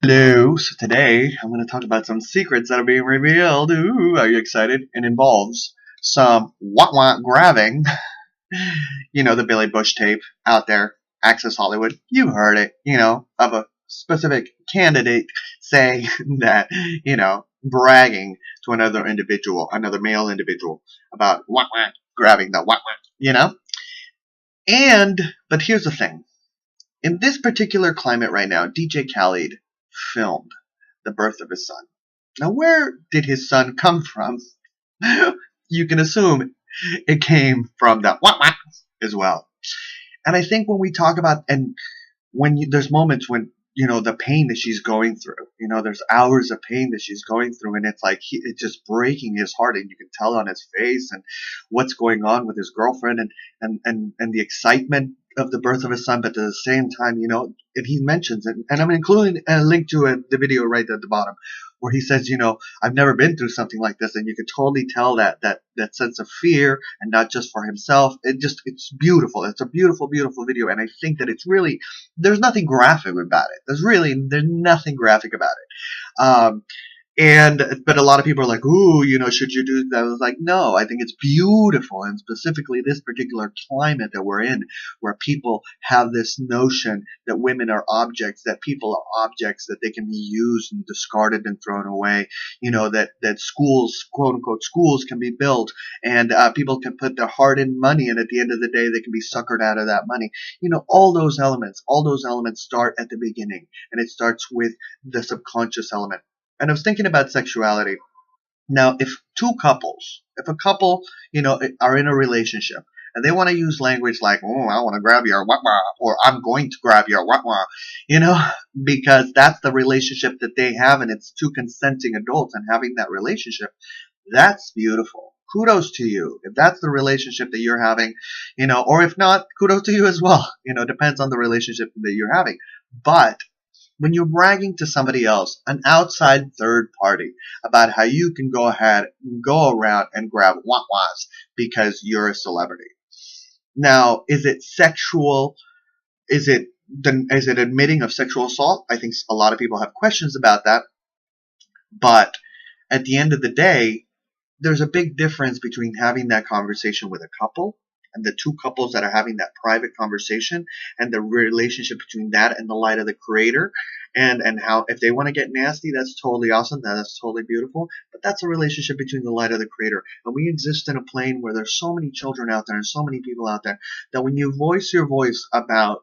Hello. So today I'm going to talk about some secrets that are being revealed. Ooh, are you excited? It involves some wah grabbing. The Billy Bush tape out there, Access Hollywood. You heard it. Of a specific candidate saying that, bragging to another individual, another male individual, about grabbing the wah. You know. But here's the thing. In this particular climate right now, DJ Khaled filmed the birth of his son. Now, where did his son come from? You can assume it came from the wah as well. And I think when we talk about, and there's moments when, the pain that she's going through, there's hours of pain that she's going through, and it's like, it's just breaking his heart, and you can tell on his face and what's going on with his girlfriend and the excitement of the birth of his son, but at the same time, and he mentions it, and I'm including a link to the video right at the bottom, where he says, I've never been through something like this, and you can totally tell that sense of fear, and not just for himself. It's beautiful. It's a beautiful, beautiful video, and I think that there's nothing graphic about it. There's nothing graphic about it. But a lot of people are like, ooh, should you do that? I was like, no, I think it's beautiful. And specifically this particular climate that we're in, where people have this notion that women are objects, that people are objects, that they can be used and discarded and thrown away, that schools, quote unquote, schools can be built, and people can put their hard earned money, and at the end of the day, they can be suckered out of that money. All those elements start at the beginning, and it starts with the subconscious element. And I was thinking about sexuality. Now, if a couple, are in a relationship and they want to use language like, oh, I want to grab your wah-wah, or I'm going to grab your wah-wah, because that's the relationship that they have, and it's two consenting adults and having that relationship, that's beautiful. Kudos to you. If that's the relationship that you're having, or if not, kudos to you as well. Depends on the relationship that you're having. But when you're bragging to somebody else, an outside third party, about how you can go ahead and go around and grab wah-wahs because you're a celebrity. Now, is it sexual? Is it admitting of sexual assault? I think a lot of people have questions about that. But at the end of the day, there's a big difference between having that conversation with a couple, and the two couples that are having that private conversation, and the relationship between that and the light of the creator, and how, if they want to get nasty, that's totally awesome, that's totally beautiful, but that's a relationship between the light of the creator. And we exist in a plane where there's so many children out there and so many people out there, that when you voice your voice about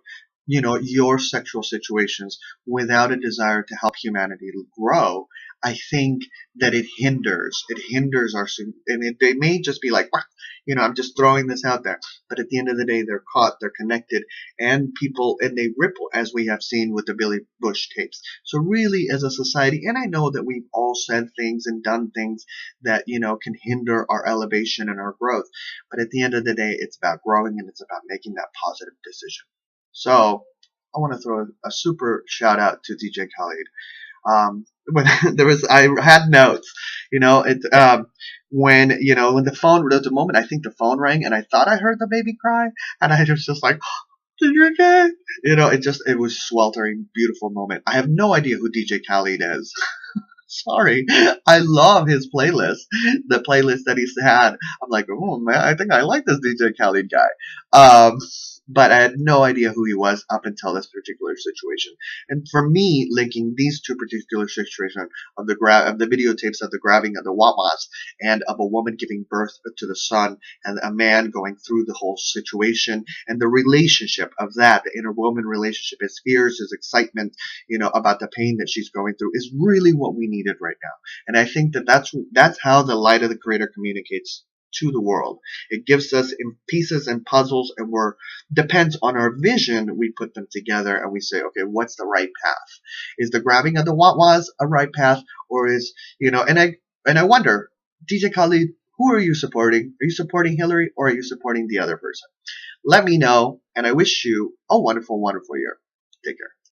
your sexual situations without a desire to help humanity grow, I think that it hinders our, and they may just be like, I'm just throwing this out there, but at the end of the day, they're caught, they're connected, and they ripple, as we have seen with the Billy Bush tapes. So really, as a society, and I know that we've all said things and done things that, can hinder our elevation and our growth, but at the end of the day, it's about growing, and it's about making that positive decision. So I want to throw a super shout out to DJ Khaled. When I had notes, when the moment I think the phone rang, and I thought I heard the baby cry, and I was just like, DJ, it was a sweltering, beautiful moment. I have no idea who DJ Khaled is. Sorry, I love his playlist, the playlist that he's had. I'm like, oh man, I think I like this DJ Khaled guy. But I had no idea who he was up until this particular situation. And for me, linking these two particular situations of the videotapes of the grabbing of the wah-wahs, and of a woman giving birth to the son, and a man going through the whole situation, and the relationship of that, the interwoven relationship, his fears, his excitement, about the pain that she's going through, is really what we needed right now. And I think that that's how the light of the creator communicates to the world. It gives us in pieces and puzzles, and depends on our vision, we put them together and we say, okay, what's the right path? Is the grabbing of the wah-wahs a right path, or is, and I wonder, DJ Khaled, who are you supporting? Are you supporting Hillary, or are you supporting the other person? Let me know, and I wish you a wonderful, wonderful year. Take care.